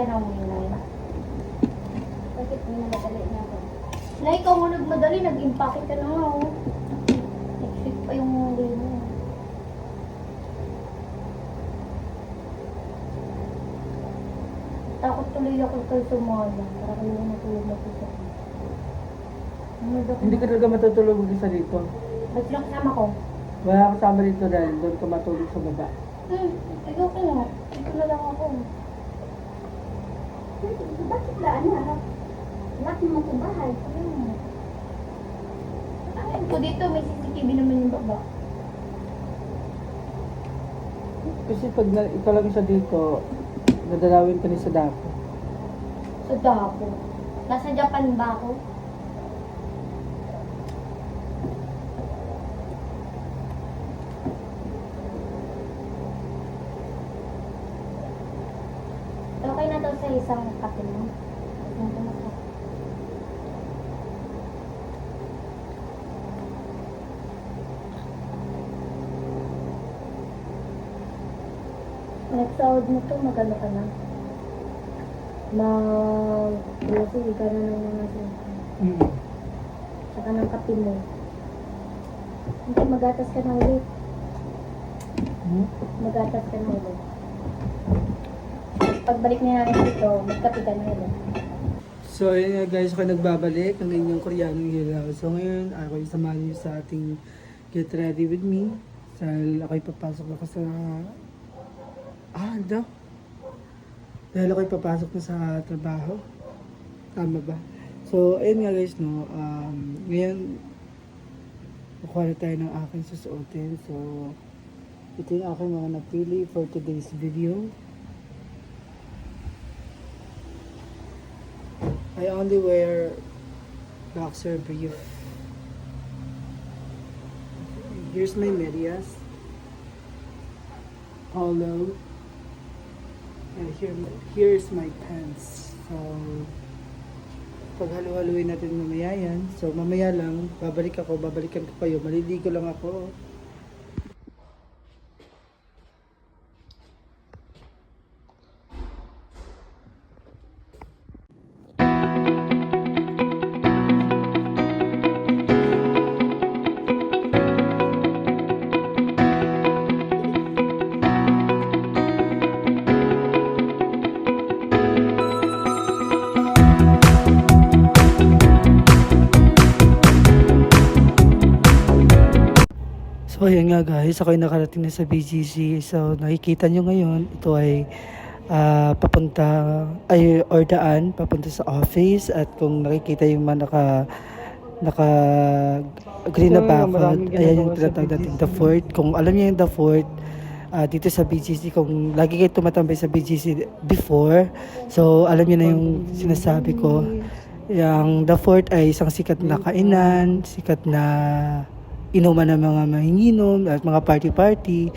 ka na uwi na. Bakit minadali na ako? Na ikaw mo nagmadali, nag-impake ka na nga oh. Next week pa yung uwi mo. Takot tuloy ako kayo sumala. Para kayo matulog na po sa akin. Hindi ka talaga matutulog mag-isa dito. Ba't lang kasama ko? Wala kasama dito dahil doon ka matulog sa baba. Ayoko na. Dito na lang ako. Bakit laan na? Lahat naman sa bahay. Patayin ko dito, may CCTV naman yung baba. Kasi pag ikaw lang isa dito, nadalawin ka ni sa Dapo. Sa Dapo. Nasa Japan ba ako? Okay na daw sa isang kape mo. Next sahod mo to, magano ka na? Mag-grocery ka na ng mga saka ng kape mo. Hindi, magatas ka na ulit. Magatas ka na ulit. Pagbalik niya namin dito, magkape ka na ulit. So ayun nga guys, ako nagbabalik ng inyong Koreanong Hilaw. So ngayon, ako isamahan niyo sa ating Get Ready With Me. Dahil ako'y papasok ako sa... ano? Dahil ako'y papasok na sa trabaho. Tama ba? So ayun nga guys, no. Ngayon, kukuha na tayo ng aking susuotin. So, ito yung aking mga napili for today's video. I only wear boxer brief. Here's my medias. Polo. And here's my pants. So, paghalo-haluin natin mamaya yan. So, mamaya lang, babalikan ko kayo. Maliligo lang ako. So ayun nga guys, ako'y nakarating na sa BGC. So nakikita nyo ngayon, ito ay daan papunta sa office. At kung nakikita yung mga naka green na bakod, ayan yung tinatawag natin The Fort. Kung alam niyo yung The Fort, dito sa BGC, kung lagi kayo tumatambay sa BGC before, so alam niyo na yung sinasabi ko. Yung The Fort ay isang sikat na kainan, sikat na inuman ng mga mahinginom at mga party-party.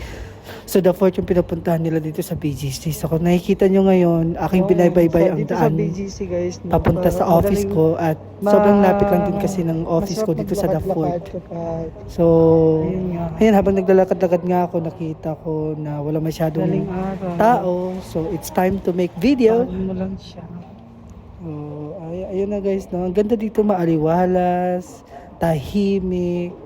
So the Fort yung pinapuntahan nila dito sa BGC. So kung nakikita nyo ngayon, aking binabaybay ang daan sa BGC, guys, no? Papunta sa office ko. At sobrang lapit lang din kasi ng office ko dito sa The Fort. So ayun, habang naglalakad-lakad nga ako, nakita ko na wala masyadong tao. So it's time to make video. Ayun na guys, no? Ang ganda dito, maaliwalas, tahimik.